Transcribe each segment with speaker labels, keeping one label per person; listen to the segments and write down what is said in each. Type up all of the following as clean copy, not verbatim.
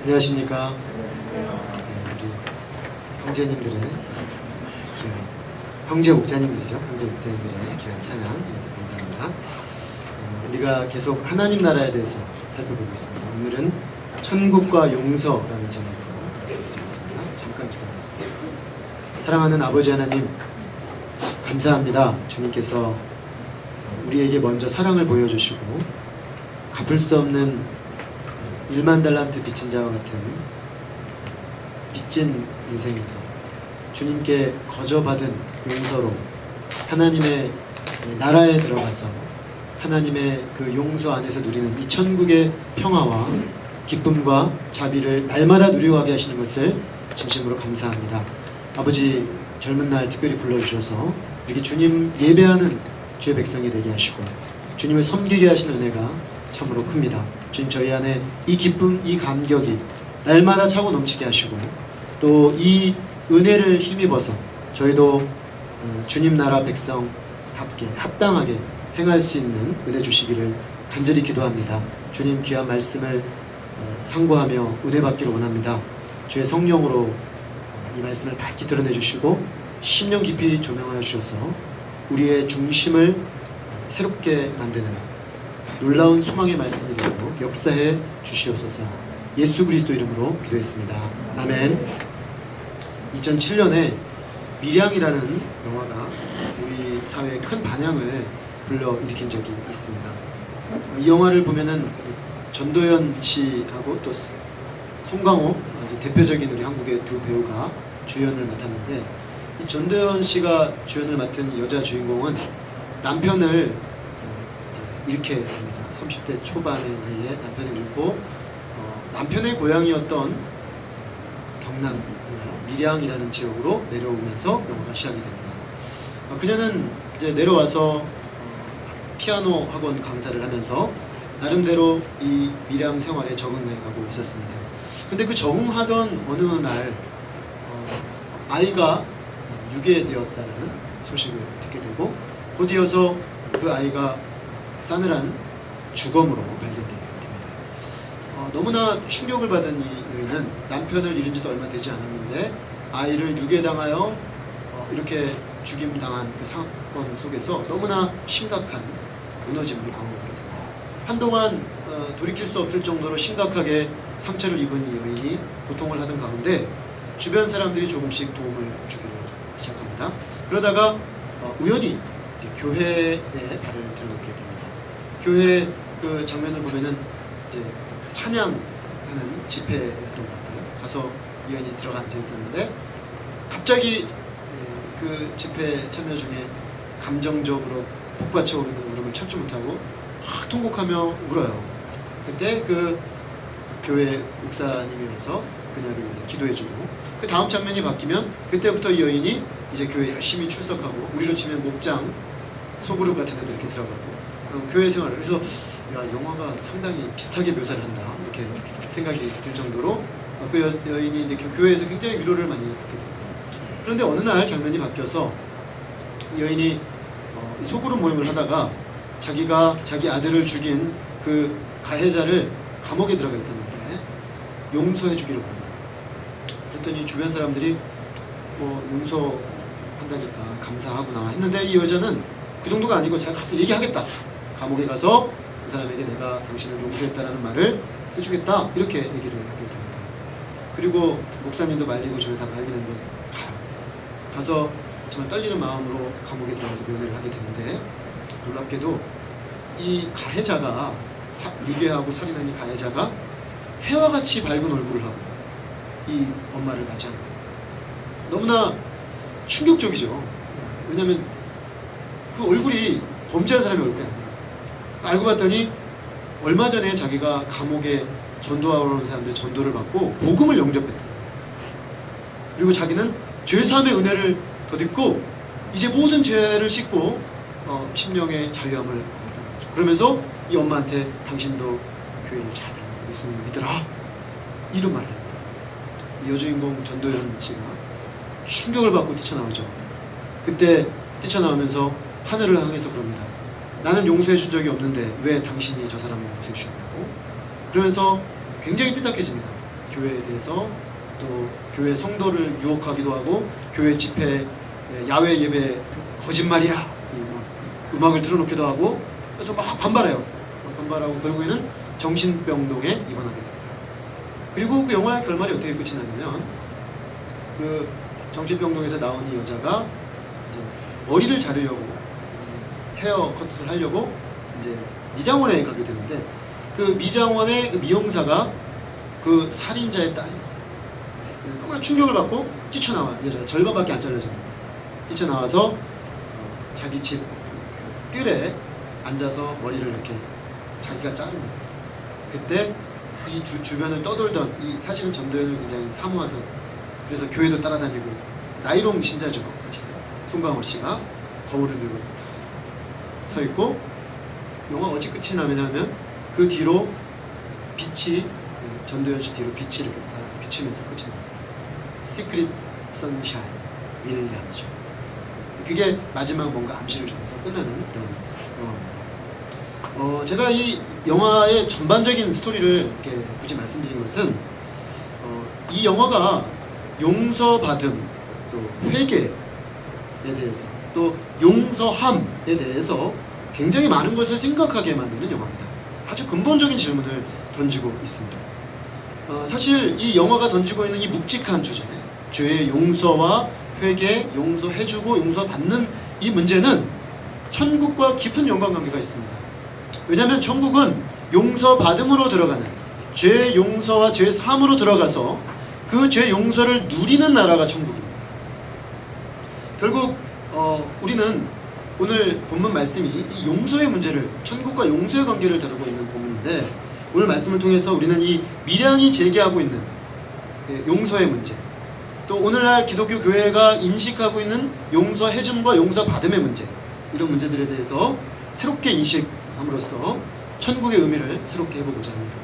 Speaker 1: 안녕하십니까. 우리 형제님들의 형제 목자님들이죠. 형제 목자님들의 귀한 찬양 이래서 감사합니다. 우리가 계속 하나님 나라에 대해서 살펴보고 있습니다. 오늘은 천국과 용서라는 제목으로 말씀드리겠습니다. 잠깐 기도하겠습니다. 사랑하는 아버지 하나님, 감사합니다. 주님께서 우리에게 먼저 사랑을 보여주시고 갚을 수 없는 1만 달란트 빚진 자와 같은 빚진 인생에서 주님께 거저받은 용서로 하나님의 나라에 들어가서 하나님의 그 용서 안에서 누리는 이 천국의 평화와 기쁨과 자비를 날마다 누려가게 하시는 것을 진심으로 감사합니다. 아버지, 젊은 날 특별히 불러주셔서 이렇게 주님 예배하는 주의 백성이 되게 하시고 주님을 섬기게 하시는 은혜가 참으로 큽니다. 주님, 저희 안에 이 기쁨, 이 감격이 날마다 차고 넘치게 하시고 또 이 은혜를 힘입어서 저희도 주님 나라 백성답게 합당하게 행할 수 있는 은혜 주시기를 간절히 기도합니다. 주님 귀한 말씀을 상고하며 은혜 받기를 원합니다. 주의 성령으로 이 말씀을 밝히 드러내 주시고 심령 깊이 조명하여 주셔서 우리의 중심을 새롭게 만드는 놀라운 소망의 말씀이 되도록 역사해 주시옵소서. 예수 그리스도 이름으로 기도했습니다. 아멘. 2007년에 밀양이라는 영화가 우리 사회에 큰 반향을 불러일으킨 적이 있습니다. 이 영화를 보면은 전도연 씨하고 또 송강호, 아주 대표적인 우리 한국의 두 배우가 주연을 맡았는데, 이 전도연 씨가 주연을 맡은 여자 주인공은 남편을 잃게 됩니다. 30대 초반의 나이에 남편을 잃고 남편의 고향이었던 경남 밀양이라는 지역으로 내려오면서 영화가 시작이 됩니다. 그녀는 이제 내려와서 피아노 학원 강사를 하면서 나름대로 이 밀양 생활에 적응해가고 있었습니다. 근데 그 적응하던 어느 날 아이가 유괴되었다는 소식을 듣게 되고 곧이어서 그 아이가 싸늘한 주검으로 발견되게 됩니다. 너무나 충격을 받은 이 여인은 남편을 잃은 지도 얼마 되지 않았는데 아이를 유괴당하여 이렇게 죽임당한 그 사건 속에서 너무나 심각한 무너짐을 경험하게 됩니다. 한동안 돌이킬 수 없을 정도로 심각하게 상처를 입은 이 여인이 고통을 하던 가운데 주변 사람들이 조금씩 도움을 주기로 시작합니다. 그러다가 우연히 교회에 발을 들어놓게 됩니다. 교회 그 장면을 보면은 이제 찬양하는 집회였던 것 같아요. 가서 이 여인이 들어가 앉아 있었는데 갑자기 그 집회 참여 중에 감정적으로 북받쳐 오르는 울음을 참지 못하고 확 통곡하며 울어요. 그때 그 교회 목사님이 와서 그녀를 위해서 기도해주고, 그 다음 장면이 바뀌면 그때부터 이 여인이 이제 교회에 열심히 출석하고, 우리로 치면 목장 소그룹 같은 데도 이렇게 들어가고 교회 생활을, 그래서 야, 영화가 상당히 비슷하게 묘사를 한다 이렇게 생각이 들 정도로 그 여인이 이제 교회에서 굉장히 위로를 많이 받게 됩니다. 그런데 어느 날 장면이 바뀌어서 이 여인이 소그룹 모임을 하다가 자기가 자기 아들을 죽인 그 가해자를 감옥에 들어가 있었는데 용서해 주기를 원한다. 그랬더니 주변 사람들이 용서한다니까 감사하구나 했는데, 이 여자는 그 정도가 아니고 제가 가서 얘기하겠다. 감옥에 가서 그 사람에게 내가 당신을 용서했다라는 말을 해주겠다. 이렇게 얘기를 하게 됩니다. 그리고 목사님도 말리고 주변에 다 말리는데 가요. 가서 정말 떨리는 마음으로 감옥에 들어가서 면회를 하게 되는데, 놀랍게도 이 가해자가 유괴하고 살인한 이 가해자가 해와 같이 밝은 얼굴을 하고 이 엄마를 맞이하는 거예요. 너무나 충격적이죠. 왜냐하면 그 얼굴이 범죄한 사람의 얼굴이 아니에요. 알고 봤더니 얼마 전에 자기가 감옥에 전도하러 오는 사람들 전도를 받고 복음을 영접했다. 그리고 자기는 죄사함의 은혜를 덧입고 이제 모든 죄를 씻고 심령의 자유함을 받았다는 거죠. 그러면서 이 엄마한테 당신도 교회를 잘 다니고 예수님을 믿으라, 이런 말을 합니다. 이 여주인공 전도연 씨가 충격을 받고 뛰쳐나오죠. 그때 뛰쳐나오면서 하늘을 향해서 그럽니다. 나는 용서해 준 적이 없는데 왜 당신이 저 사람을 용서해 주냐고. 그러면서 굉장히 삐딱해집니다. 교회에 대해서 또 교회 성도를 유혹하기도 하고 교회 집회, 야외 예배 거짓말이야 막 음악을 틀어놓기도 하고 그래서 막 반발해요. 반발하고 결국에는 정신병동에 입원하게 됩니다. 그리고 그 영화의 결말이 어떻게 끝이 나냐면 그 정신병동에서 나온 이 여자가 이제 머리를 자르려고 헤어 컷을 하려고 이제 미장원에 가게 되는데 그 미장원의 그 미용사가 그 살인자의 딸이었어요. 너무나 충격을 받고 뛰쳐나와요. 이 여자가 절반밖에 안 잘라졌는데 뛰쳐나와서 자기 집 그 뜰에 앉아서 머리를 이렇게 자기가 자릅니다. 그때 이 주변을 떠돌던 이 사실은 전도연을 굉장히 사모하던 그래서 교회도 따라다니고 나이롱 신자죠. 사실은 송강호 씨가 거울을 들고 서 있고 영화 어찌 끝이 나냐면 그 뒤로 빛이 전도연 씨 뒤로 빛이 이렇게 딱 비추면서 끝이 납니다. 시크릿 선샤인 밀리안이죠. 그게 마지막 뭔가 암시를 줘서 끝나는 그런 영화입니다. 제가 이 영화의 전반적인 스토리를 이렇게 굳이 말씀드린 것은 이 영화가 용서받음, 또 회개에 대해서, 또 용서함에 대해서 굉장히 많은 것을 생각하게 만드는 영화입니다. 아주 근본적인 질문을 던지고 있습니다. 사실 이 영화가 던지고 있는 이 묵직한 주제, 죄의 용서와 회개, 용서해주고 용서받는 이 문제는 천국과 깊은 연관관계가 있습니다. 왜냐하면 천국은 용서받음으로 들어가는, 죄 용서와 죄 사함으로 들어가서 그 죄 용서를 누리는 나라가 천국입니다. 결국 우리는 오늘 본문 말씀이 이 용서의 문제를, 천국과 용서의 관계를 다루고 있는 본문인데, 오늘 말씀을 통해서 우리는 이 밀양이 제기하고 있는 용서의 문제, 또 오늘날 기독교 교회가 인식하고 있는 용서해줌과 용서받음의 문제, 이런 문제들에 대해서 새롭게 인식함으로써 천국의 의미를 새롭게 해보고자 합니다.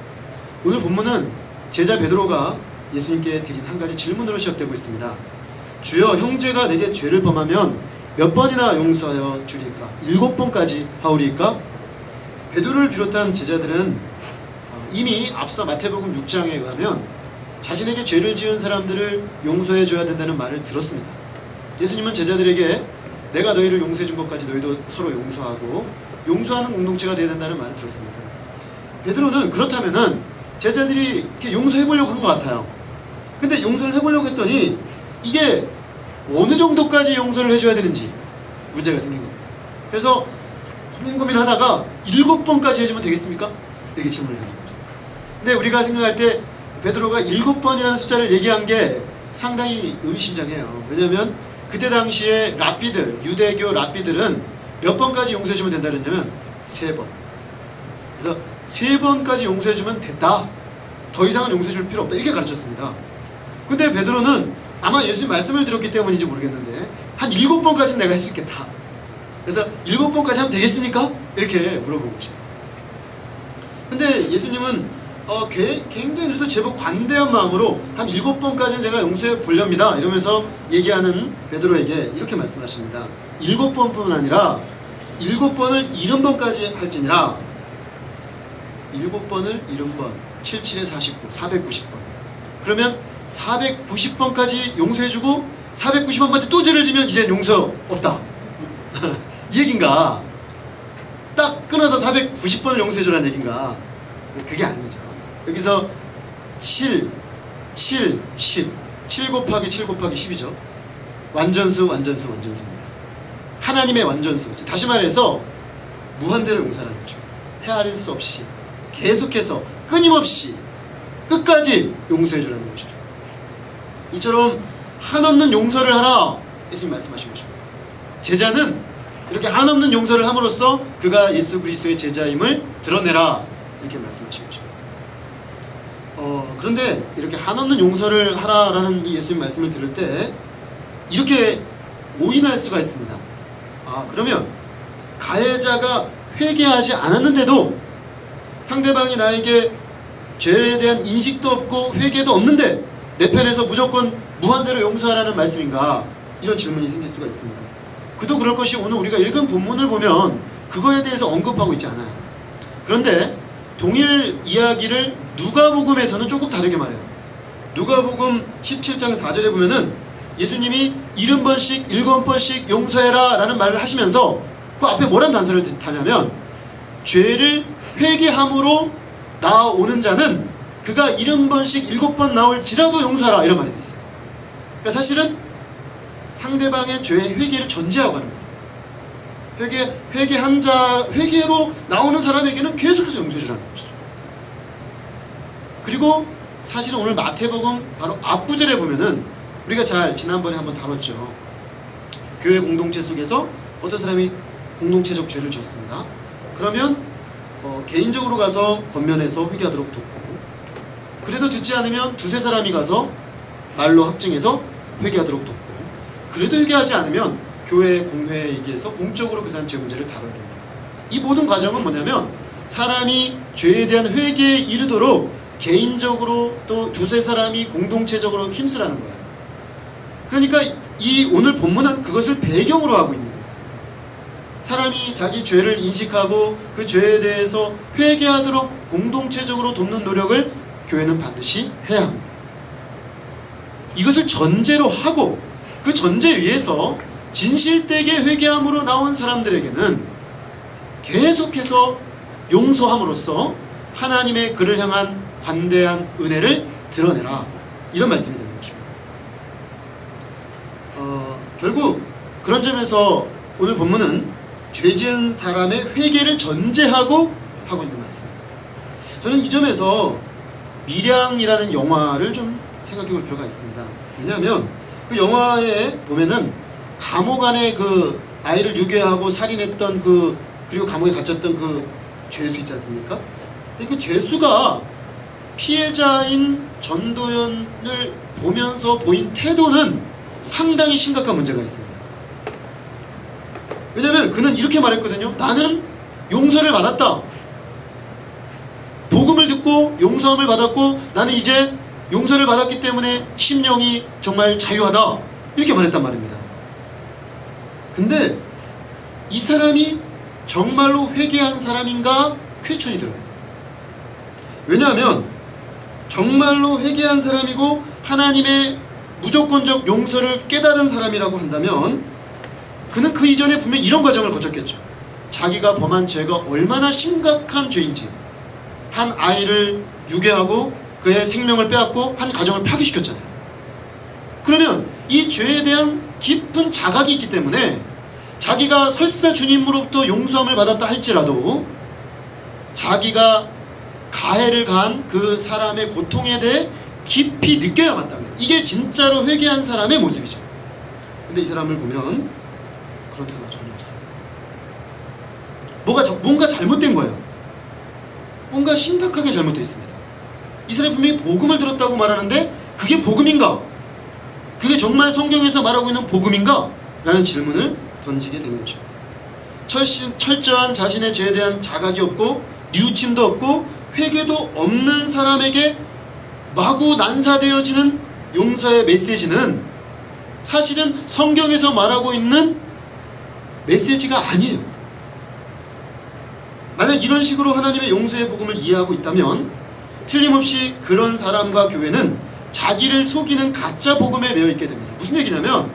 Speaker 1: 오늘 본문은 제자 베드로가 예수님께 드린 한 가지 질문으로 시작되고 있습니다. 주여, 형제가 내게 죄를 범하면 몇 번이나 용서하여 주리까? 7번까지 하오리까? 베드로를 비롯한 제자들은 이미 앞서 마태복음 6장에 의하면 자신에게 죄를 지은 사람들을 용서해 줘야 된다는 말을 들었습니다. 예수님은 제자들에게 내가 너희를 용서해 준 것까지 너희도 서로 용서하고 용서하는 공동체가 되어야 된다는 말을 들었습니다. 베드로는 그렇다면은 제자들이 이렇게 용서해 보려고 한 것 같아요. 근데 용서를 해보려고 했더니 이게 어느 정도까지 용서를 해줘야 되는지 문제가 생긴 겁니다. 그래서 고민하다가 7번까지 해주면 되겠습니까? 이렇게 질문을 드린 거죠. 근데 우리가 생각할 때 베드로가 7번이라는 숫자를 얘기한 게 상당히 의미심장해요. 왜냐하면 그때 당시에 랍비들, 유대교 랍비들은 몇 번까지 용서해주면 된다 그랬냐면 3번. 그래서 3번까지 용서해주면 됐다, 더 이상은 용서해줄 필요 없다, 이렇게 가르쳤습니다. 근데 베드로는 아마 예수님 말씀을 들었기 때문인지 모르겠는데 한 7번까지는 내가 할 수 있겠다, 그래서 7번까지 하면 되겠습니까? 이렇게 물어본 거죠. 근데 예수님은 굉장히 그래도 제법 관대한 마음으로 한 7번까지는 제가 용서해 보렵니다 이러면서 얘기하는 베드로에게 이렇게 말씀하십니다. 7번뿐만 아니라 7번을 70번까지 할지니라. 7번을 70번, 77에 49, 490번. 그러면 490번까지 용서해주고 490번까지 또 죄를 지면 이제 용서 없다. 이 얘긴가? 딱 끊어서 490번을 용서해주라는 얘긴가? 그게 아니죠. 여기서 7, 10. 7 곱하기 7 곱하기 10이죠. 완전수입니다. 하나님의 완전수. 다시 말해서 무한대로 용서하는 거죠. 헤아릴 수 없이 계속해서 끊임없이 끝까지 용서해주라는 것이죠. 이처럼 한없는 용서를 하라, 예수님 말씀하신 것입니다. 제자는 이렇게 한없는 용서를 함으로써 그가 예수 그리스도의 제자임을 드러내라, 이렇게 말씀하신 것입니다. 그런데 이렇게 한없는 용서를 하라라는 이 예수님 말씀을 들을 때 이렇게 오인할 수가 있습니다. 그러면 가해자가 회개하지 않았는데도 상대방이 나에게 죄에 대한 인식도 없고 회개도 없는데 내 편에서 무조건 무한대로 용서하라는 말씀인가? 이런 질문이 생길 수가 있습니다. 그도 그럴 것이 오늘 우리가 읽은 본문을 보면 그거에 대해서 언급하고 있지 않아요. 그런데 동일 이야기를 누가복음에서는 조금 다르게 말해요. 누가복음 17장 4절에 보면은 예수님이 70번씩 7번씩 용서해라 라는 말을 하시면서 그 앞에 뭐라는 단서를 다냐면 죄를 회개함으로 나오는 자는 그가 70번씩 7번 나올지라도 용서하라 이런 말이 되어 있어요. 그러니까 사실은 상대방의 죄의 회개를 전제하고 하는 거예요. 회개로 나오는 사람에게는 계속해서 용서해 주라는 것이죠. 그리고 사실은 오늘 마태복음 바로 앞구절에 보면은 우리가 잘 지난번에 한번 다뤘죠. 교회 공동체 속에서 어떤 사람이 공동체적 죄를 지었습니다. 그러면 개인적으로 가서 권면해서 회개하도록 돕고, 그래도 듣지 않으면 두세 사람이 가서 말로 확증해서 회개하도록 돕고, 그래도 회개하지 않으면 교회 공회에 얘기해서 공적으로 그 사람 죄 문제를 다뤄야 된다. 이 모든 과정은 뭐냐면 사람이 죄에 대한 회개에 이르도록 개인적으로 또 두세 사람이 공동체적으로 힘쓰라는 거예요. 그러니까 이 오늘 본문은 그것을 배경으로 하고 있는 거예요. 사람이 자기 죄를 인식하고 그 죄에 대해서 회개하도록 공동체적으로 돕는 노력을 교회는 반드시 해야 합니다. 이것을 전제로 하고 그 전제 위에서 진실되게 회개함으로 나온 사람들에게는 계속해서 용서함으로써 하나님의 그를 향한 관대한 은혜를 드러내라, 이런 말씀이 되는 것입니다. 결국 그런 점에서 오늘 본문은 죄 지은 사람의 회개를 전제하고 하고 있는 말씀입니다. 저는 이 점에서 밀양이라는 영화를 좀 생각해 볼 필요가 있습니다. 왜냐하면 그 영화에 보면은 감옥 안에 그 아이를 유괴하고 살인했던 그리고 감옥에 갇혔던 그 죄수 있지 않습니까? 그 죄수가 피해자인 전도연을 보면서 보인 태도는 상당히 심각한 문제가 있습니다. 왜냐면 그는 이렇게 말했거든요. 나는 용서를 받았다. 복음을 듣고 용서함을 받았고 나는 이제 용서를 받았기 때문에 심령이 정말 자유하다, 이렇게 말했단 말입니다. 근데 이 사람이 정말로 회개한 사람인가 퀘스천이 들어요. 왜냐하면 정말로 회개한 사람이고 하나님의 무조건적 용서를 깨달은 사람이라고 한다면 그는 그 이전에 분명히 이런 과정을 거쳤겠죠. 자기가 범한 죄가 얼마나 심각한 죄인지, 한 아이를 유괴하고 그의 생명을 빼앗고 한 가정을 파괴시켰잖아요. 그러면 이 죄에 대한 깊은 자각이 있기 때문에 자기가 설사 주님으로부터 용서함을 받았다 할지라도 자기가 가해를 가한 그 사람의 고통에 대해 깊이 느껴야 한다고요. 이게 진짜로 회개한 사람의 모습이죠. 근데 이 사람을 보면 그런 태도가 전혀 없어요. 뭔가 잘못된 거예요. 뭔가 심각하게 잘못되어 있습니다. 이 사람이 분명히 복음을 들었다고 말하는데 그게 복음인가? 그게 정말 성경에서 말하고 있는 복음인가? 라는 질문을 던지게 되는 거죠. 철저한 자신의 죄에 대한 자각이 없고 뉘우침도 없고 회개도 없는 사람에게 마구 난사되어지는 용서의 메시지는 사실은 성경에서 말하고 있는 메시지가 아니에요. 만약 이런 식으로 하나님의 용서의 복음을 이해하고 있다면 틀림없이 그런 사람과 교회는 자기를 속이는 가짜 복음에 매여 있게 됩니다. 무슨 얘기냐면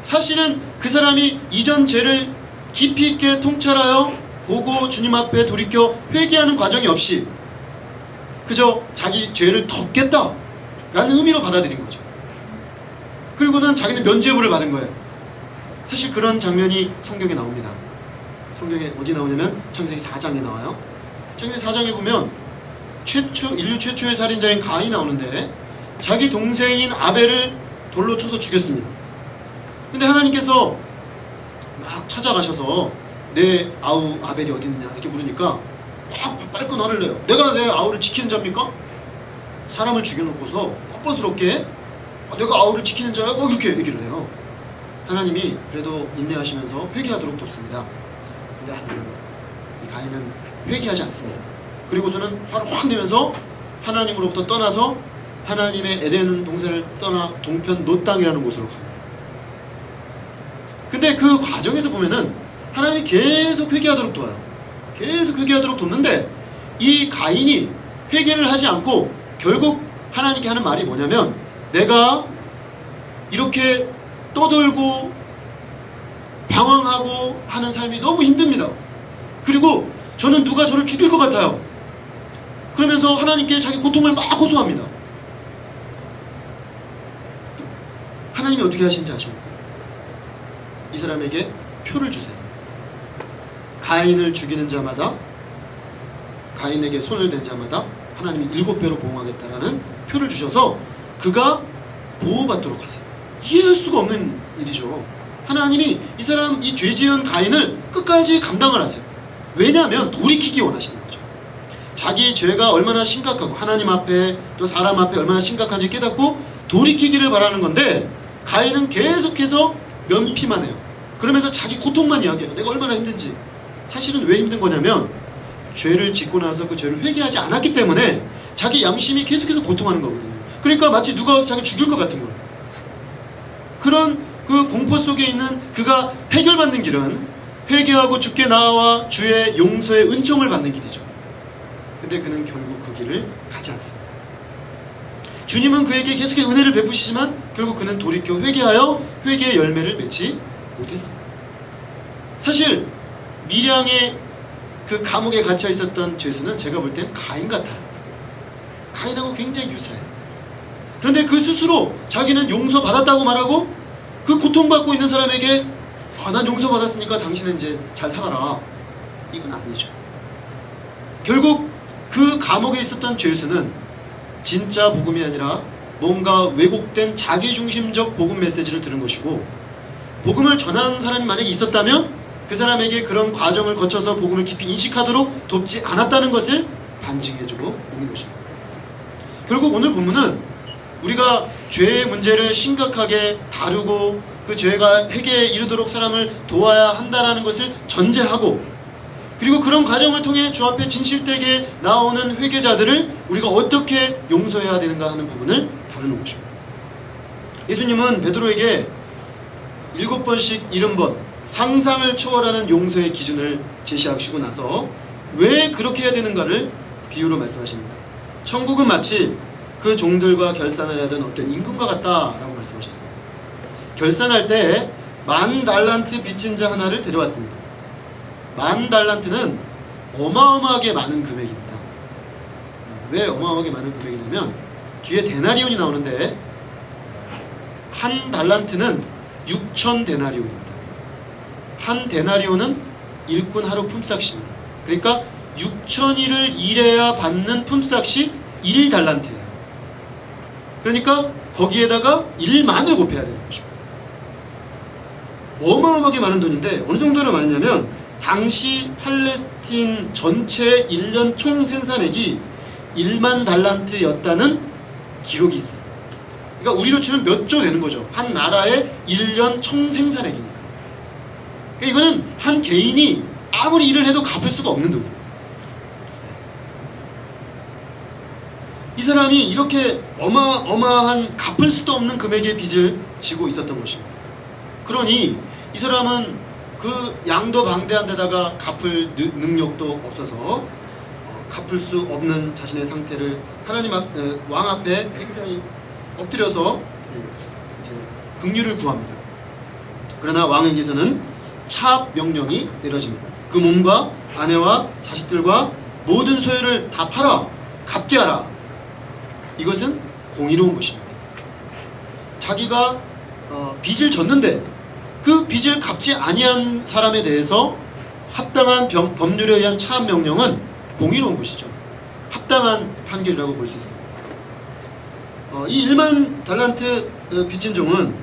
Speaker 1: 사실은 그 사람이 이전 죄를 깊이 있게 통찰하여 보고 주님 앞에 돌이켜 회개하는 과정이 없이 그저 자기 죄를 덮겠다 라는 의미로 받아들인 거죠. 그리고는 자기는 면죄부를 받은 거예요. 사실 그런 장면이 성경에 나옵니다. 성경에 어디 나오냐면 창세기 4장에 나와요. 창세기 4장에 보면 인류 최초의 살인자인 가인이 나오는데 자기 동생인 아벨을 돌로 쳐서 죽였습니다. 근데 하나님께서 막 찾아가셔서 내 아우 아벨이 어디 있느냐 이렇게 물으니까 막 빨고 화를 내요. 내가 내 아우를 지키는 자입니까? 사람을 죽여놓고서 뻔뻔스럽게 내가 아우를 지키는 자야? 이렇게 얘기를 해요. 하나님이 그래도 인내하시면서 회개하도록 돕습니다. 근데 안 돼요. 이 가인은 회개하지 않습니다. 그리고서는 화를 확 내면서 하나님으로부터 떠나서 하나님의 에덴 동산을 떠나 동편 노 땅이라는 곳으로 갑니다. 근데 그 과정에서 보면은 하나님이 계속 회개하도록 도와요. 계속 회개하도록 돕는데 이 가인이 회개를 하지 않고 결국 하나님께 하는 말이 뭐냐면, 내가 이렇게 떠돌고 방황하고 하는 삶이 너무 힘듭니다. 그리고 저는 누가 저를 죽일 것 같아요. 그러면서 하나님께 자기 고통을 막 호소합니다. 하나님이 어떻게 하시는지 아십니까? 이 사람에게 표를 주세요. 가인을 죽이는 자마다, 가인에게 손을 댄 자마다 하나님이 7배로 보응하겠다라는 표를 주셔서 그가 보호받도록 하세요. 이해할 수가 없는 일이죠. 하나님이 이 사람, 이 죄지은 가인을 끝까지 감당을 하세요. 왜냐하면 돌이키기 원하시는 거죠. 자기 죄가 얼마나 심각하고 하나님 앞에 또 사람 앞에 얼마나 심각한지 깨닫고 돌이키기를 바라는 건데, 가인은 계속해서 면피만 해요. 그러면서 자기 고통만 이야기해요. 내가 얼마나 힘든지. 사실은 왜 힘든 거냐면, 죄를 짓고 나서 그 죄를 회개하지 않았기 때문에 자기 양심이 계속해서 고통하는 거거든요. 그러니까 마치 누가 와서 자기 죽일 것 같은 거예요. 그런 그 공포 속에 있는 그가 해결받는 길은 회개하고 주께 나아와 주의 용서의 은총을 받는 길이죠. 근데 그는 결국 그 길을 가지 않습니다. 주님은 그에게 계속해서 은혜를 베푸시지만 결국 그는 돌이켜 회개하여 회개의 열매를 맺지 못했습니다. 사실 미량의 그 감옥에 갇혀 있었던 죄수는 제가 볼 땐 가인 같아요. 가인하고 굉장히 유사해요. 그런데 그 스스로 자기는 용서받았다고 말하고, 그 고통받고 있는 사람에게 난 용서받았으니까 당신은 이제 잘 살아라, 이건 아니죠. 결국 그 감옥에 있었던 죄수는 진짜 복음이 아니라 뭔가 왜곡된 자기중심적 복음 메시지를 들은 것이고, 복음을 전하는 사람이 만약에 있었다면 그 사람에게 그런 과정을 거쳐서 복음을 깊이 인식하도록 돕지 않았다는 것을 반증해주고 있는 것입니다. 결국 오늘 본문은 우리가 죄의 문제를 심각하게 다루고 그 죄가 회개에 이르도록 사람을 도와야 한다는 것을 전제하고, 그리고 그런 과정을 통해 주 앞에 진실되게 나오는 회개자들을 우리가 어떻게 용서해야 되는가 하는 부분을 다루는 것입니다. 예수님은 베드로에게 7번씩 70번 상상을 초월하는 용서의 기준을 제시하시고 나서 왜 그렇게 해야 되는가를 비유로 말씀하십니다. 천국은 마치 그 종들과 결산을 하던 어떤 임금과 같다라고 말씀하셨습니다. 결산할 때 10,000달란트 빚진 자 하나를 데려왔습니다. 10,000달란트는 어마어마하게 많은 금액입니다. 왜 어마어마하게 많은 금액이냐면 뒤에 데나리온이 나오는데, 한 달란트는 6,000데나리온입니다. 한 데나리온은 일꾼 하루 품삯입니다. 그러니까 6,000일을 일해야 받는 품삯이 1달란트예요. 그러니까 거기에다가 1만을 곱해야 되는 것입니다. 어마어마하게 많은 돈인데, 어느 정도나 많으냐면 당시 팔레스틴 전체 1년 총 생산액이 1만 달란트였다는 기록이 있어요. 그러니까 우리로 치면 몇 조 되는 거죠. 한 나라의 1년 총 생산액이니까. 그러니까 이거는 한 개인이 아무리 일을 해도 갚을 수가 없는 돈이에요. 이 사람이 이렇게 어마어마한 갚을 수도 없는 금액의 빚을 지고 있었던 것입니다. 그러니 이 사람은 그 양도 방대한 데다가 갚을 능력도 없어서 갚을 수 없는 자신의 상태를 하나님 왕 앞에 굉장히 엎드려서 이제 긍휼을 구합니다. 그러나 왕에게서는 차압 명령이 내려집니다. 그 몸과 아내와 자식들과 모든 소유를 다 팔아 갚게 하라. 이것은 공의로운 것입니다. 자기가 빚을 졌는데 그 빚을 갚지 아니한 사람에 대해서 합당한 법률에 의한 차압 명령은 공의로운 것이죠. 합당한 판결이라고 볼 수 있습니다. 이 1만 달란트 빚진 종은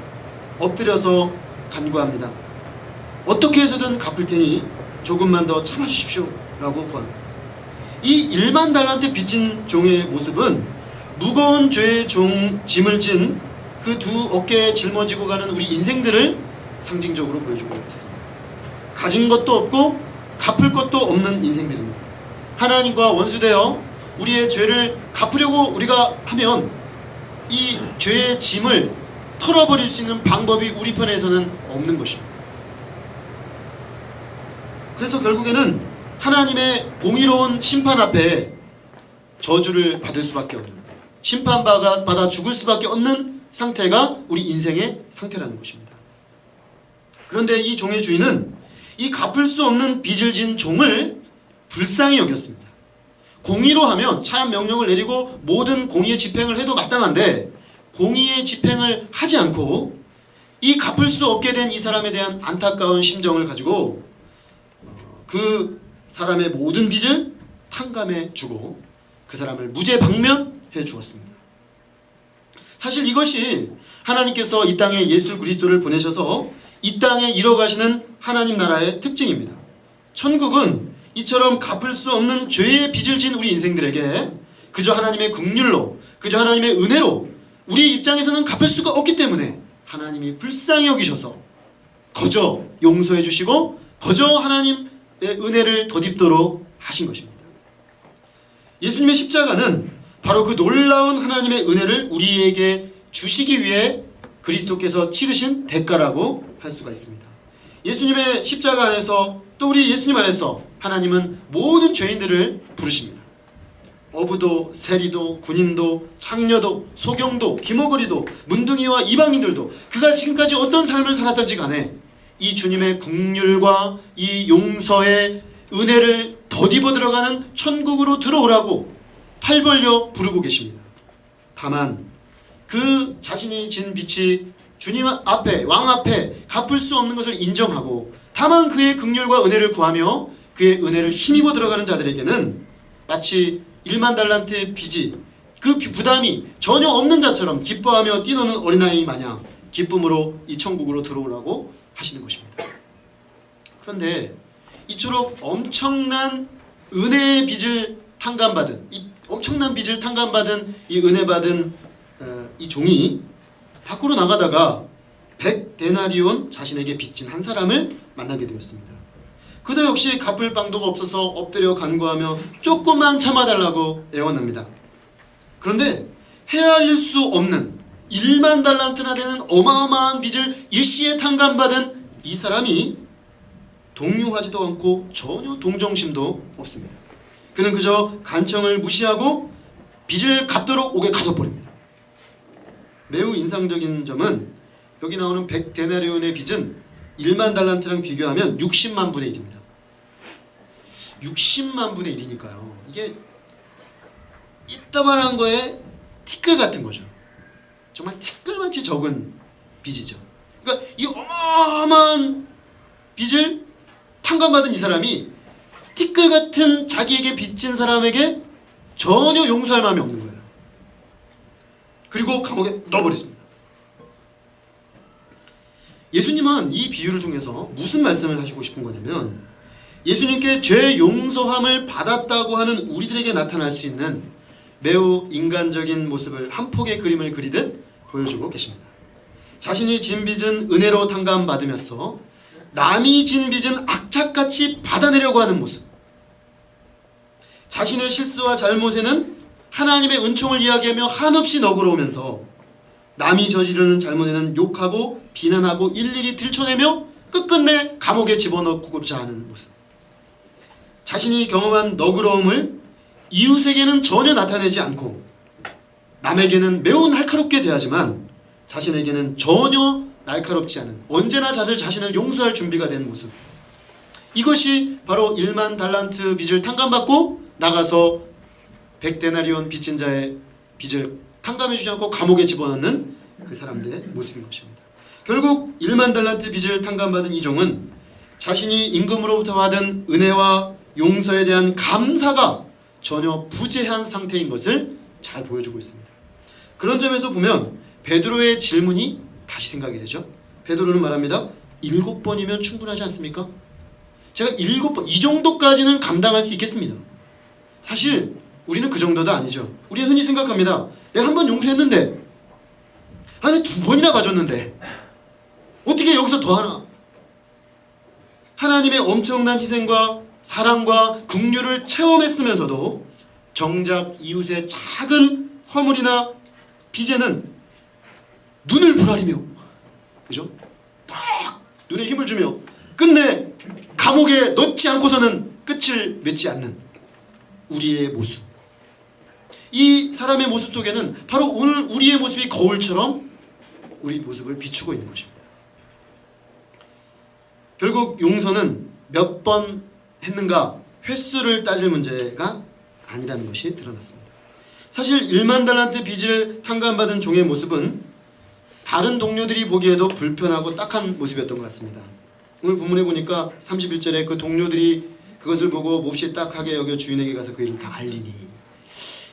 Speaker 1: 엎드려서 간구합니다. 어떻게 해서든 갚을 테니 조금만 더 참아주십시오 라고 구합니다. 이 1만 달란트 빚진 종의 모습은 무거운 죄의 짐을 진 그 두 어깨에 짊어지고 가는 우리 인생들을 상징적으로 보여주고 있습니다. 가진 것도 없고 갚을 것도 없는 인생들입니다. 하나님과 원수되어 우리의 죄를 갚으려고 우리가 하면 이 죄의 짐을 털어버릴 수 있는 방법이 우리 편에서는 없는 것입니다. 그래서 결국에는 하나님의 공의로운 심판 앞에 저주를 받을 수밖에 없는, 심판받아 죽을 수밖에 없는 상태가 우리 인생의 상태라는 것입니다. 그런데 이 종의 주인은 이 갚을 수 없는 빚을 진 종을 불쌍히 여겼습니다. 공의로 하면 차양 명령을 내리고 모든 공의의 집행을 해도 마땅한데 공의의 집행을 하지 않고 이 갚을 수 없게 된 이 사람에 대한 안타까운 심정을 가지고 그 사람의 모든 빚을 탕감해 주고 그 사람을 무죄 방면해 주었습니다. 사실 이것이 하나님께서 이 땅에 예수 그리스도를 보내셔서 이 땅에 이뤄가시는 하나님 나라의 특징입니다. 천국은 이처럼 갚을 수 없는 죄의 빚을 진 우리 인생들에게 그저 하나님의 긍휼로, 그저 하나님의 은혜로 우리 입장에서는 갚을 수가 없기 때문에 하나님이 불쌍히 여기셔서 거저 용서해 주시고 거저 하나님의 은혜를 덧입도록 하신 것입니다. 예수님의 십자가는 바로 그 놀라운 하나님의 은혜를 우리에게 주시기 위해 그리스도께서 치르신 대가라고 할 수가 있습니다. 예수님의 십자가 안에서 또 우리 예수님 안에서 하나님은 모든 죄인들을 부르십니다. 어부도 세리도 군인도 창녀도 소경도 기머거리도 문둥이와 이방인들도 그가 지금까지 어떤 삶을 살았던지 간에 이 주님의 긍휼과 이 용서의 은혜를 덧입어 들어가는 천국으로 들어오라고 팔 벌려 부르고 계십니다. 다만 그 자신이 진 빚이 주님 앞에 왕 앞에 갚을 수 없는 것을 인정하고 다만 그의 긍휼과 은혜를 구하며 그의 은혜를 힘입어 들어가는 자들에게는 마치 1만 달란트의 빚이 그 부담이 전혀 없는 자처럼 기뻐하며 뛰노는 어린아이 마냥 기쁨으로 이 천국으로 들어오라고 하시는 것입니다. 그런데 이처럼 엄청난 은혜의 빚을 탕감받은 이 엄청난 빚을 탕감받은 이 은혜 받은 이 종이 밖으로 나가다가 100데나리온 자신에게 빚진 한 사람을 만나게 되었습니다. 그도 역시 갚을 방도가 없어서 엎드려 간구하며 조금만 참아달라고 애원합니다. 그런데 헤아릴 수 없는 1만 달란트나 되는 어마어마한 빚을 일시에 탕감받은 이 사람이 동요하지도 않고 전혀 동정심도 없습니다. 그는 그저 간청을 무시하고 빚을 갚도록 옥에 가둬버립니다. 매우 인상적인 점은 여기 나오는 100데나리온의 빚은 1만 달란트랑 비교하면 60만 분의 1입니다. 60만 분의 1이니까요. 이게 이따만한 거에 티끌 같은 거죠. 정말 티끌같이 적은 빚이죠. 그러니까 이 어마어마한 빚을 탕감받은 이 사람이 티끌 같은 자기에게 빚진 사람에게 전혀 용서할 마음이 없는 거예요. 그리고 감옥에 넣어버렸습니다. 예수님은 이 비유를 통해서 무슨 말씀을 하시고 싶은 거냐면 예수님께 죄 용서함을 받았다고 하는 우리들에게 나타날 수 있는 매우 인간적인 모습을 한 폭의 그림을 그리듯 보여주고 계십니다. 자신이 진 빚은 은혜로 탕감받으면서 남이 진 빚은 악착같이 받아내려고 하는 모습, 자신의 실수와 잘못에는 하나님의 은총을 이야기하며 한없이 너그러우면서 남이 저지르는 잘못에는 욕하고 비난하고 일일이 들춰내며 끝끝내 감옥에 집어넣고자 하는 모습, 자신이 경험한 너그러움을 이웃에게는 전혀 나타내지 않고 남에게는 매우 날카롭게 대하지만 자신에게는 전혀 날카롭지 않은 언제나 자신을 용서할 준비가 된 모습, 이것이 바로 1만 달란트 빚을 탕감받고 나가서 100데나리온 빚진 자의 빚을 탕감해주지 않고 감옥에 집어넣는 그 사람들의 모습인 것입니다. 결국 1만 달란트 빚을 탕감받은 이 종은 자신이 임금으로부터 받은 은혜와 용서에 대한 감사가 전혀 부재한 상태인 것을 잘 보여주고 있습니다. 그런 점에서 보면 베드로의 질문이 다시 생각이 되죠. 베드로는 말합니다. 7번이면 충분하지 않습니까? 제가 7번, 이 정도까지는 감당할 수 있겠습니다. 사실 우리는 그 정도도 아니죠. 우리는 흔히 생각합니다. 내가 한 번 용서했는데 아니 2번이나 가졌는데 어떻게 여기서 더 하나? 하나님의 엄청난 희생과 사랑과 긍휼을 체험했으면서도 정작 이웃의 작은 허물이나 빚에는 눈을 부라리며, 그죠? 딱 눈에 힘을 주며 끝내 감옥에 넣지 않고서는 끝을 맺지 않는 우리의 모습. 이 사람의 모습 속에는 바로 오늘 우리의 모습이 거울처럼 우리 모습을 비추고 있는 것입니다. 결국 용서는 몇 번 했는가 횟수를 따질 문제가 아니라는 것이 드러났습니다. 사실 1만 달란트 빚을 탕감받은 종의 모습은 다른 동료들이 보기에도 불편하고 딱한 모습이었던 것 같습니다. 오늘 본문에 보니까 31절에 그 동료들이 그것을 보고 몹시 딱하게 여겨 주인에게 가서 그 일을 다 알리니,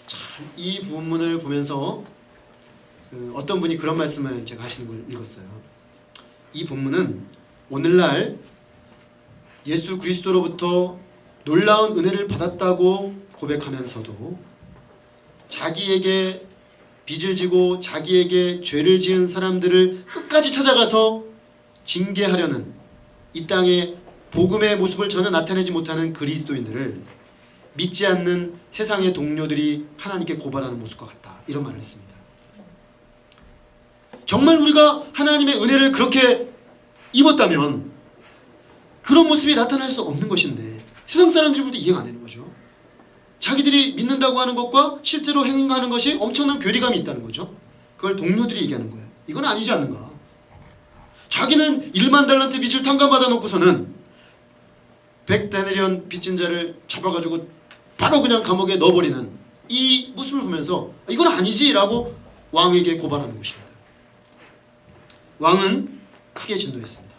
Speaker 1: 참 이 본문을 보면서 어떤 분이 그런 말씀을 제가 하시는 걸 읽었어요. 이 본문은 오늘날 예수 그리스도로부터 놀라운 은혜를 받았다고 고백하면서도 자기에게 빚을 지고 자기에게 죄를 지은 사람들을 끝까지 찾아가서 징계하려는 이 땅에 복음의 모습을 전혀 나타내지 못하는 그리스도인들을 믿지 않는 세상의 동료들이 하나님께 고발하는 모습과 같다, 이런 말을 했습니다. 정말 우리가 하나님의 은혜를 그렇게 입었다면 그런 모습이 나타날 수 없는 것인데 세상 사람들이 볼 때 이해가 안 되는 거죠. 자기들이 믿는다고 하는 것과 실제로 행하는 것이 엄청난 괴리감이 있다는 거죠. 그걸 동료들이 얘기하는 거예요. 이건 아니지 않는가. 자기는 1만 달란트 빚을 탕감받아 놓고서는 100데나리온 빚진 자를 잡아가지고 바로 그냥 감옥에 넣어버리는 이 모습을 보면서 이건 아니지 라고 왕에게 고발하는 것입니다. 왕은 크게 진노했습니다.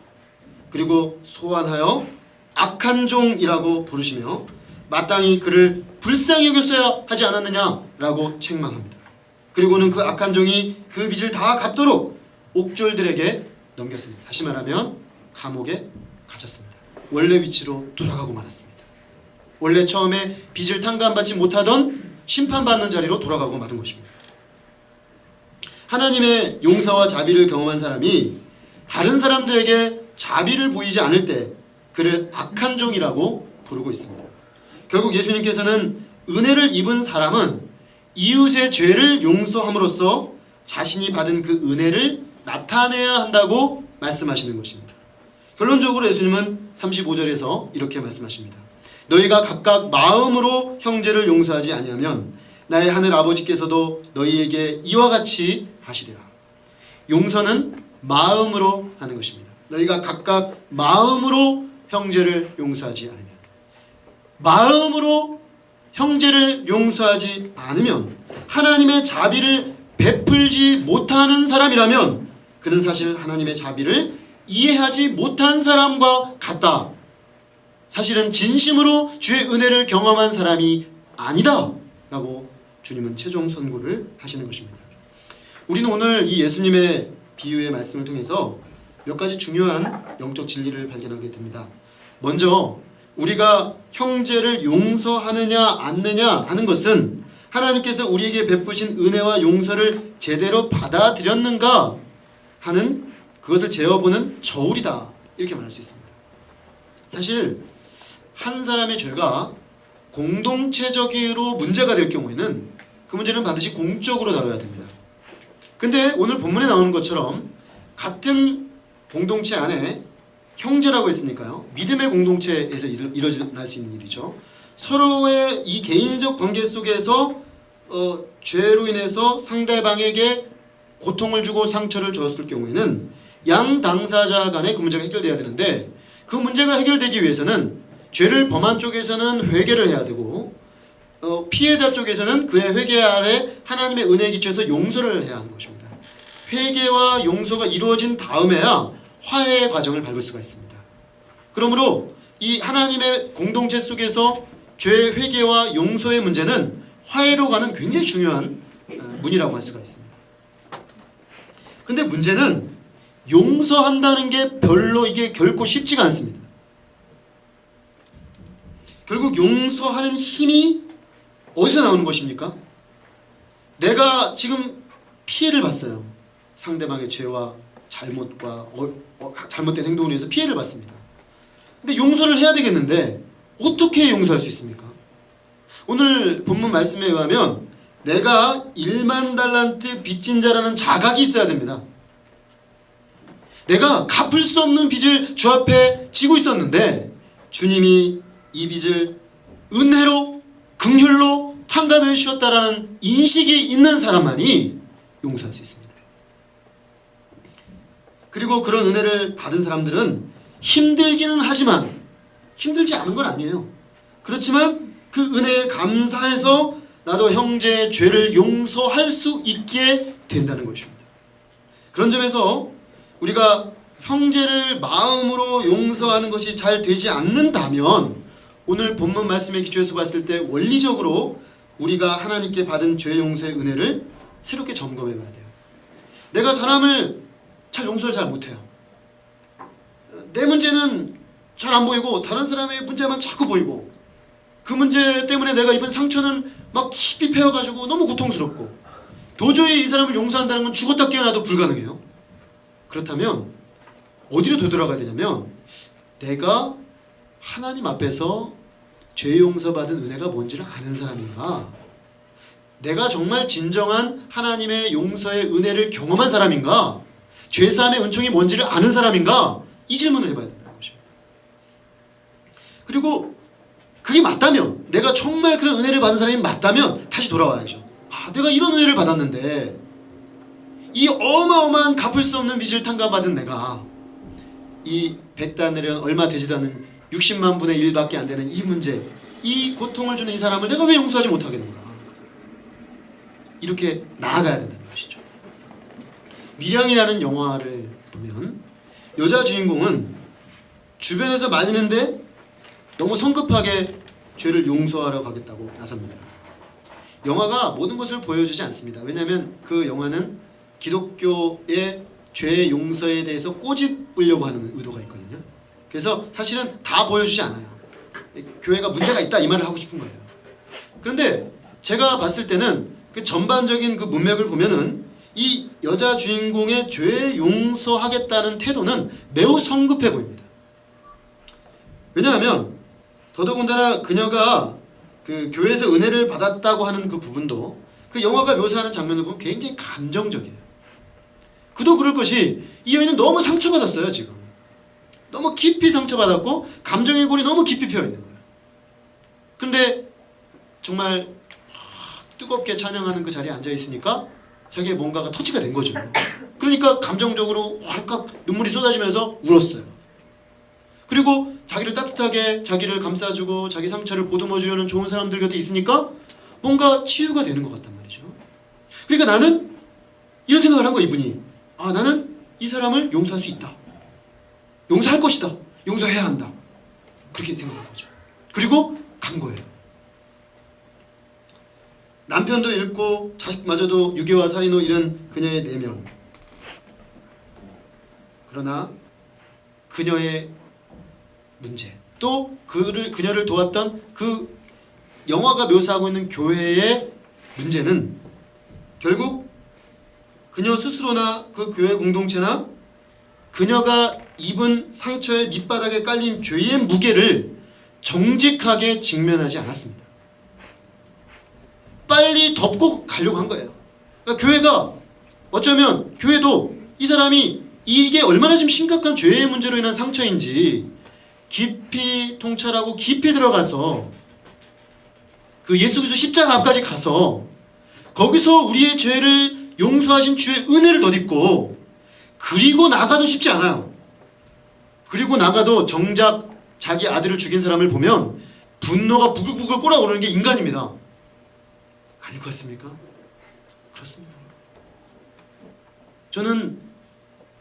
Speaker 1: 그리고 소환하여 악한 종이라고 부르시며 마땅히 그를 불쌍히 여겼어야 하지 않았느냐라고 책망합니다. 그리고는 그 악한 종이 그 빚을 다 갚도록 옥졸들에게 넘겼습니다. 다시 말하면 감옥에 갇혔습니다. 원래 위치로 돌아가고 말았습니다. 원래 처음에 빚을 탕감받지 못하던 심판받는 자리로 돌아가고 마는 것입니다. 하나님의 용서와 자비를 경험한 사람이 다른 사람들에게 자비를 보이지 않을 때 그를 악한 종이라고 부르고 있습니다. 결국 예수님께서는 은혜를 입은 사람은 이웃의 죄를 용서함으로써 자신이 받은 그 은혜를 나타내야 한다고 말씀하시는 것입니다. 결론적으로 예수님은 35절에서 이렇게 말씀하십니다. 너희가 각각 마음으로 형제를 용서하지 아니하면 나의 하늘 아버지께서도 너희에게 이와 같이 하시리라. 용서는 마음으로 하는 것입니다. 너희가 각각 마음으로 형제를 용서하지 않으면, 마음으로 형제를 용서하지 않으면 하나님의 자비를 베풀지 못하는 사람이라면 그는 사실 하나님의 자비를 이해하지 못한 사람과 같다. 사실은 진심으로 주의 은혜를 경험한 사람이 아니다 라고 주님은 최종 선고를 하시는 것입니다. 우리는 오늘 이 예수님의 비유의 말씀을 통해서 몇 가지 중요한 영적 진리를 발견하게 됩니다. 먼저 우리가 형제를 용서하느냐 않느냐 하는 것은 하나님께서 우리에게 베푸신 은혜와 용서를 제대로 받아들였는가 하는 그것을 재어보는 저울이다, 이렇게 말할 수 있습니다. 사실 한 사람의 죄가 공동체적으로 문제가 될 경우에는 그 문제는 반드시 공적으로 다뤄야 됩니다. 근데 오늘 본문에 나오는 것처럼 같은 공동체 안에 형제라고 했으니까요, 믿음의 공동체에서 일어날 수 있는 일이죠. 서로의 이 개인적 관계 속에서 죄로 인해서 상대방에게 고통을 주고 상처를 줬을 경우에는 양 당사자 간에 그 문제가 해결돼야 되는데, 그 문제가 해결되기 위해서는 죄를 범한 쪽에서는 회개를 해야 되고 피해자 쪽에서는 그의 회개 아래 하나님의 은혜에 기초해서 용서를 해야 하는 것입니다. 회개와 용서가 이루어진 다음에야 화해의 과정을 밟을 수가 있습니다. 그러므로 이 하나님의 공동체 속에서 죄의 회개와 용서의 문제는 화해로 가는 굉장히 중요한 문이라고 할 수가 있습니다. 근데 문제는 용서한다는 게 별로 이게 결코 쉽지가 않습니다. 결국 용서하는 힘이 어디서 나오는 것입니까? 내가 지금 피해를 봤어요. 상대방의 죄와 잘못과 잘못된 행동을 위해서 피해를 받습니다. 근데 용서를 해야 되겠는데 어떻게 용서할 수 있습니까? 오늘 본문 말씀에 의하면 내가 1만 달란트 빚진 자라는 자각이 있어야 됩니다. 내가 갚을 수 없는 빚을 주 앞에 지고 있었는데 주님이 이 빚을 은혜로 긍휼로 상감해 주셨다라는 인식이 있는 사람만이 용서할 수 있습니다. 그리고 그런 은혜를 받은 사람들은 힘들기는 하지만, 힘들지 않은 건 아니에요. 그렇지만 그 은혜에 감사해서 나도 형제의 죄를 용서할 수 있게 된다는 것입니다. 그런 점에서 우리가 형제를 마음으로 용서하는 것이 잘 되지 않는다면 오늘 본문 말씀에 기초해서 봤을 때 원리적으로 우리가 하나님께 받은 죄 용서의 은혜를 새롭게 점검해 봐야 돼요. 내가 사람을 잘 용서를 잘 못해요. 내 문제는 잘 안 보이고 다른 사람의 문제만 자꾸 보이고, 그 문제 때문에 내가 입은 상처는 막 깊이 패여가지고 너무 고통스럽고, 도저히 이 사람을 용서한다는 건 죽었다 깨어나도 불가능해요. 그렇다면 어디로 되돌아가야 되냐면, 내가 하나님 앞에서 죄 용서받은 은혜가 뭔지를 아는 사람인가, 내가 정말 진정한 하나님의 용서의 은혜를 경험한 사람인가, 죄사함의 은총이 뭔지를 아는 사람인가, 이 질문을 해봐야 된다는 것입니다. 그리고 그게 맞다면, 내가 정말 그런 은혜를 받은 사람이 맞다면 다시 돌아와야죠. 아, 내가 이런 은혜를 받았는데 이 어마어마한 갚을 수 없는 빚을 탕감받은 내가 이 100다늘은 얼마 되지도 않는 60만 분의 1밖에 안 되는 이 문제, 이 고통을 주는 이 사람을 내가 왜 용서하지 못하겠는가, 이렇게 나아가야 된다는 것이죠. 미량이라는 영화를 보면 여자 주인공은 주변에서 말리는데 너무 성급하게 죄를 용서하러 가겠다고 나섭니다. 영화가 모든 것을 보여주지 않습니다. 왜냐하면 그 영화는 기독교의 죄 용서에 대해서 꼬집으려고 하는 의도가 있거든요. 그래서 사실은 다 보여주지 않아요. 교회가 문제가 있다 이 말을 하고 싶은 거예요. 그런데 제가 봤을 때는 그 전반적인 그 문맥을 보면은 이 여자 주인공의 죄 용서하겠다는 태도는 매우 성급해 보입니다. 왜냐하면 더더군다나 그녀가 그 교회에서 은혜를 받았다고 하는 그 부분도 그 영화가 묘사하는 장면을 보면 굉장히 감정적이에요. 그도 그럴 것이, 이 여인은 너무 상처받았어요. 지금 너무 깊이 상처받았고 감정의 골이 너무 깊이 펴있는 거예요. 근데 정말 뜨겁게 찬양하는 그 자리에 앉아있으니까 자기의 뭔가가 터치가 된 거죠. 그러니까 감정적으로 활칵 눈물이 쏟아지면서 울었어요. 그리고 자기를 따뜻하게, 자기를 감싸주고 자기 상처를 보듬어주려는 좋은 사람들 곁에 있으니까 뭔가 치유가 되는 것 같단 말이죠. 그러니까 나는 이런 생각을 한 거예요. 이분이, 아, 나는 이 사람을 용서할 수 있다, 용서할 것이다, 용서해야 한다, 그렇게 생각한 거죠. 그리고 간 거예요. 남편도 잃고 자식마저도 유괴와 살인으로 잃은 그녀의 내면, 그러나 그녀의 문제, 또 그녀를 도왔던 그 영화가 묘사하고 있는 교회의 문제는 결국 그녀 스스로나 그 교회 공동체나 그녀가 입은 상처의 밑바닥에 깔린 죄의 무게를 정직하게 직면하지 않았습니다. 빨리 덮고 가려고 한 거예요. 그러니까 교회가, 어쩌면 교회도 이 사람이 이게 얼마나 지금 심각한 죄의 문제로 인한 상처인지 깊이 통찰하고 깊이 들어가서 그 예수 그리스도 십자가 앞까지 가서 거기서 우리의 죄를 용서하신 주의 은혜를 덧입고, 그리고 나가도 쉽지 않아요. 그리고 나가도 정작 자기 아들을 죽인 사람을 보면 분노가 부글부글 끓어오르는 게 인간입니다. 아닐 것 같습니까? 그렇습니다. 저는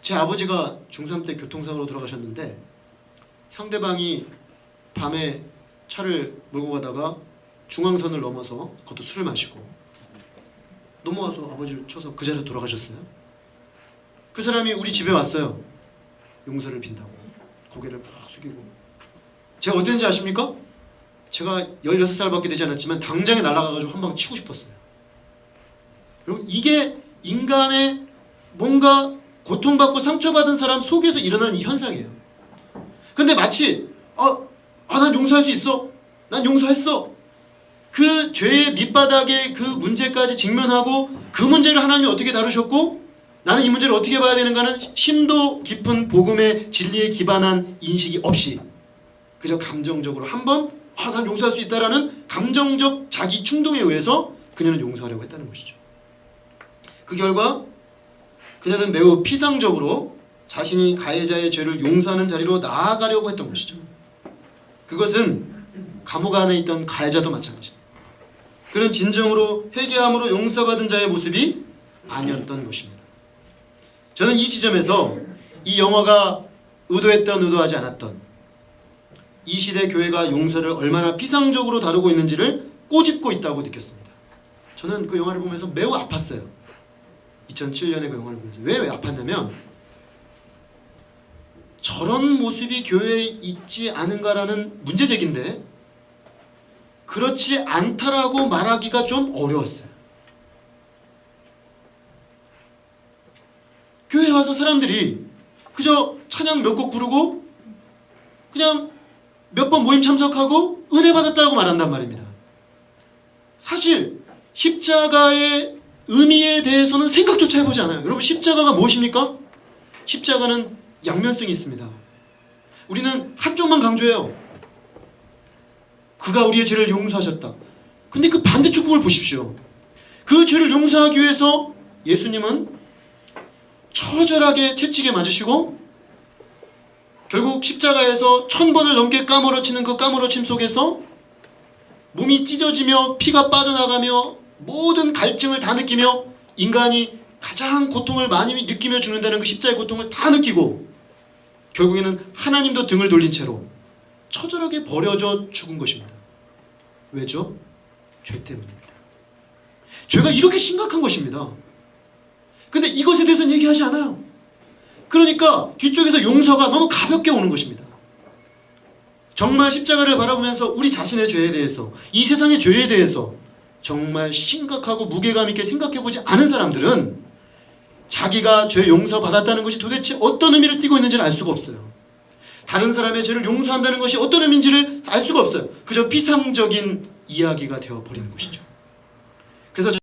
Speaker 1: 제 아버지가 중3 때 교통사고로 돌아가셨는데, 상대방이 밤에 차를 몰고 가다가 중앙선을 넘어서, 그것도 술을 마시고 넘어와서 아버지를 쳐서 그 자리에 돌아가셨어요. 그 사람이 우리 집에 왔어요. 용서를 빈다고 고개를 푹 숙이고. 제가 어땠는지 아십니까? 제가 16살밖에 되지 않았지만 당장에 날아가가지고 한 방 치고 싶었어요. 여러분, 이게 인간의 뭔가 고통받고 상처받은 사람 속에서 일어나는 이 현상이에요. 근데 마치 난 용서할 수 있어, 난 용서했어, 그 죄의 밑바닥에 그 문제까지 직면하고 그 문제를 하나님이 어떻게 다루셨고 나는 이 문제를 어떻게 봐야 되는가는 심도 깊은 복음의 진리에 기반한 인식이 없이 그저 감정적으로 한번 난 용서할 수 있다라는 감정적 자기 충동에 의해서 그녀는 용서하려고 했다는 것이죠. 그 결과 그녀는 매우 피상적으로 자신이 가해자의 죄를 용서하는 자리로 나아가려고 했던 것이죠. 그것은 감옥 안에 있던 가해자도 마찬가지입니다. 그는 진정으로 회개함으로 용서받은 자의 모습이 아니었던 것입니다. 저는 이 지점에서 이 영화가 의도했던 의도하지 않았던 이 시대 교회가 용서를 얼마나 피상적으로 다루고 있는지를 꼬집고 있다고 느꼈습니다. 저는 그 영화를 보면서 매우 아팠어요. 2007년에 그 영화를 보면서 왜 아팠냐면 저런 모습이 교회에 있지 않은가라는 문제제기인데 그렇지 않다라고 말하기가 좀 어려웠어요. 교회에 와서 사람들이 그저 찬양 몇 곡 부르고 그냥 몇 번 모임 참석하고 은혜 받았다고 말한단 말입니다. 사실 십자가의 의미에 대해서는 생각조차 해보지 않아요. 여러분, 십자가가 무엇입니까? 십자가는 양면성이 있습니다. 우리는 한쪽만 강조해요. 그가 우리의 죄를 용서하셨다. 근데 그 반대쪽 부분을 보십시오. 그 죄를 용서하기 위해서 예수님은 처절하게 채찍에 맞으시고 결국 십자가에서 1000번을 넘게 까무러치는 그 까무러침 속에서 몸이 찢어지며 피가 빠져나가며 모든 갈증을 다 느끼며 인간이 가장 고통을 많이 느끼며 죽는다는 그 십자가의 고통을 다 느끼고 결국에는 하나님도 등을 돌린 채로 처절하게 버려져 죽은 것입니다. 왜죠? 죄 때문입니다. 죄가 이렇게 심각한 것입니다. 근데 이것에 대해서는 얘기하지 않아요. 그러니까 뒤쪽에서 용서가 너무 가볍게 오는 것입니다. 정말 십자가를 바라보면서 우리 자신의 죄에 대해서, 이 세상의 죄에 대해서 정말 심각하고 무게감 있게 생각해보지 않은 사람들은 자기가 죄 용서받았다는 것이 도대체 어떤 의미를 띠고 있는지를 알 수가 없어요. 다른 사람의 죄를 용서한다는 것이 어떤 의미인지를 알 수가 없어요. 그저 피상적인 이야기가 되어버리는 것이죠. 그래서